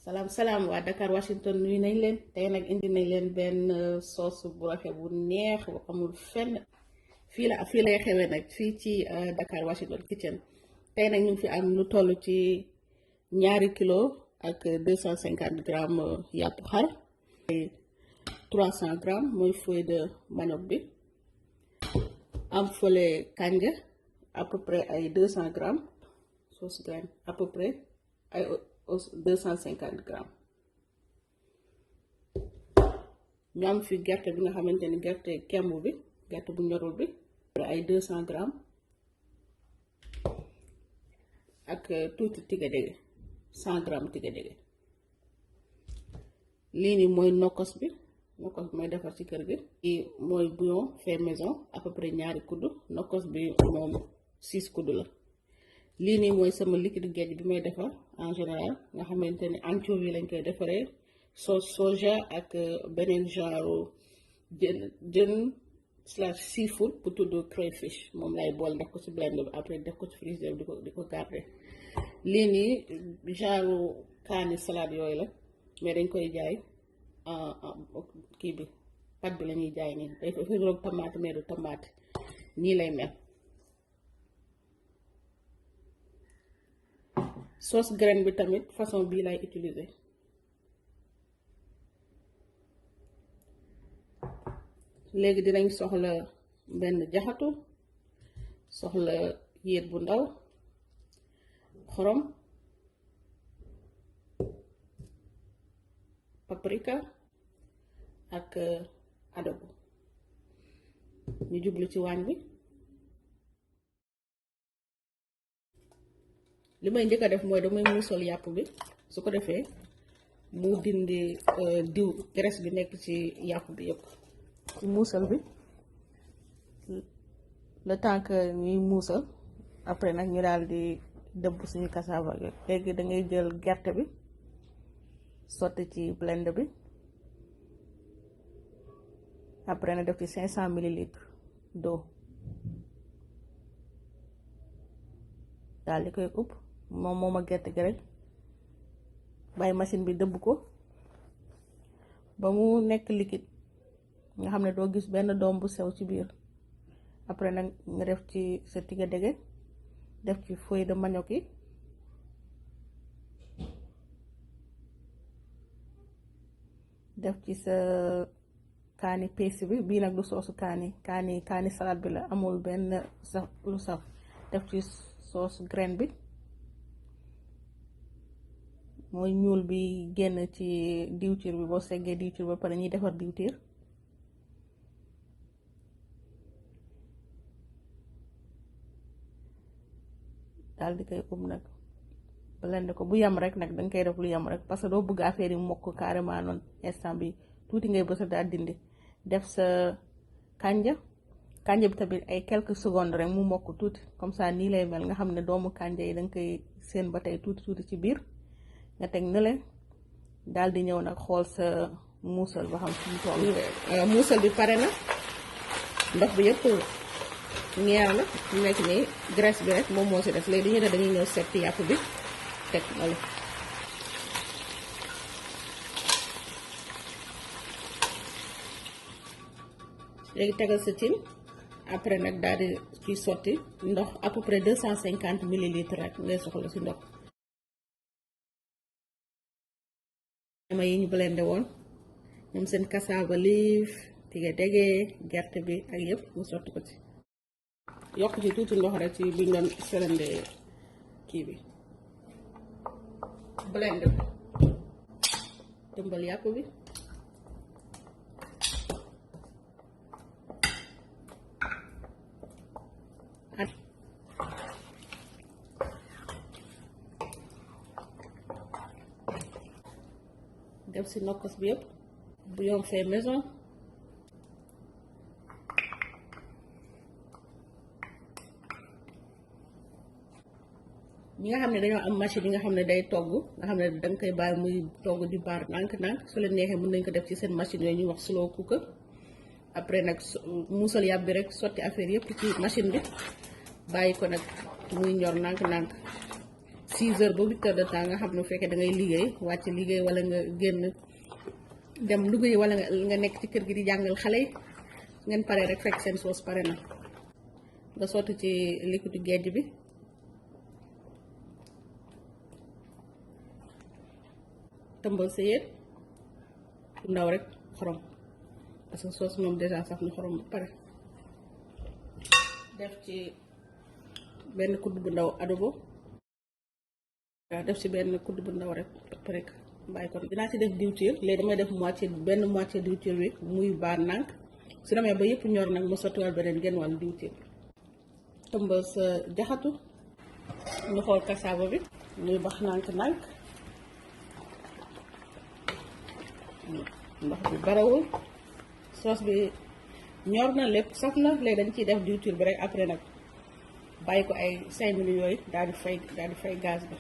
salaam salaam waa Dakar Washington nuyu nañ leen tey nag indi nañ leen benn sauce bu rafet bu neex bu amul fenn fii lay xewee nag fii ci Dakar Washington Kitchen tey nag ñu ngi fi am lu toll ci ñaari kilo ak 250 grammes yàpp xar 300 grammes mooy feuille de manioc bi am fële kanja à peu près ay 200 grammes sauce graine à peu près ay 250 grammes ñu am fi gerte bi nga xamante ni gerte kemb bi gerte bu ñorul bi ay 200 grammes ak tuuti tigedege 100 grammes tigedege lii nii mooy nokkos bi mooy defar ci kër gi lii mooy bouillon fait maison à peu près ñaari kuddu nokkos bi moom 6 kuddu la lii nii mooy sama liquide géej bi may defar en général nga xamante ni anchovy lañ koy defaree sauce soja ak beneen genre jën slash seafood bu tudd crayfish moom lay bool def ko ci blender bi après def ko ci frigidaire di ko garder lii nii genre kaani salade yooyu la mais dañ koy jaay kii bi pat bi la ñuy jaay nii day fa roog tomate mais du tomate nii lay mel. sauce graine bi tamit façon bii lay utiliser léegi dinañ soxla benn jaxatu soxla yéet bu ndaw xorom paprika ak adobo ñu jublu ci waañ bi. li may njëkk a def mooy damay muusal yàpp bi su ko defee mu dindi diw graisse bi nekk ci yàpp bi yëpp. muusal bi le temps que ñuy muusal après nag ñu daal di dëbb suñu cassava yooyu léegi da ngay jël gerte bi sotti ci blender bi après na def ci 500 millilitres d'eau daal di koy upp moom a gerte gi rek bàyyi machine bi dëbb ko ba mu nekk liquide nga xam ne doo gis benn doom bu sew ci biir après nag nga def ci sa tigedege def ci feuille de manioc yi def ci sa kaani paste bi bii nag du soosu kaani salade bi la amul benn saf lu saf def ci sauce graine bi mooy ñuul bi génn ci diwtiir bi boo seggee diwtiir ba pare ñuy defar diwtiir daal di koy nag blender ko bu yam rek nag danga koy def lu yam rek parce que doo bëgg affaire yi mokk carrément noonu instant bi tuuti ngay bësa daal dindi def sa kanja bi tamit ay quelques secondes rek mu mokk tuuti comme ça nii lay mel nga xam ne doomu kanja yi danga koy seen ba tey tuuti ci biir nga teg nële daal di ñëw nag xool sa muusal ba xam suñu toll. muusal bi pare na ndox bi yëpp ñeer na mu nekk nii graisse bi rek moom moo si def léegi dañuy def dañuy ñëw setti yàpp bi teg wala léegi tegal sa cin après nag daal di ciy sotti ndox à peu près 250 millilitres rek ngay soxla si ndox. ama yi ñu blendé woon ñoom seen cassava leaf tigedege gerte bi ak yëpp mu sotti ko ci yokk ci tuuti ndox rek ci bi ñu doon selande kii bi blend bi tëmbal yàpp bi def si nokkos bi yëpp bouillon fait maison ñi nga xam ne dañoo am machine yi nga xam ne day togg nga xam ne danga koy bàyyi muy togg di baar nànk-nànk su leen neexee mën nañ ko def ci seen machine yooyu ñuy wax slow cooker après nag muusal yàpp bi rek sotti affaire yëpp ci machine bi bàyyi ko nag muy ñor nànk-nànk 6 heures ba 8 heures de temps nga xam ne bu fekkee da ngay liggéey wàcc liggéey wala nga génn dem liggéey wala nga nekk ci kër gi di jàngal xale yi ngeen pare rek fekk seen soos pare na nga sotti ci liquide géej bi tëmbal sa yéet bu ndaw rek xorom parce que soos moom déjà saf na xorom ba pare def ci benn kudd bu ndaw adobo waaw def ci benn kudd bu ndaw rek bàyyi ko dinaa ci def diwtiir léegi damay def benn moitié diwtiir bi muy baa nànk su demee ba yëpp ñor nag mu sottiwal beneen genn wàllu diwtiir bi tëmbal sa jaxatu ñu xool cassava bi muy bax nànk ndox bi barawul soos bi ñor na lépp saf na léegi dañ ciy def diwtiir bi rek après nag bàyyi ko ay 5 minutes yooyu daal di fay gaz bi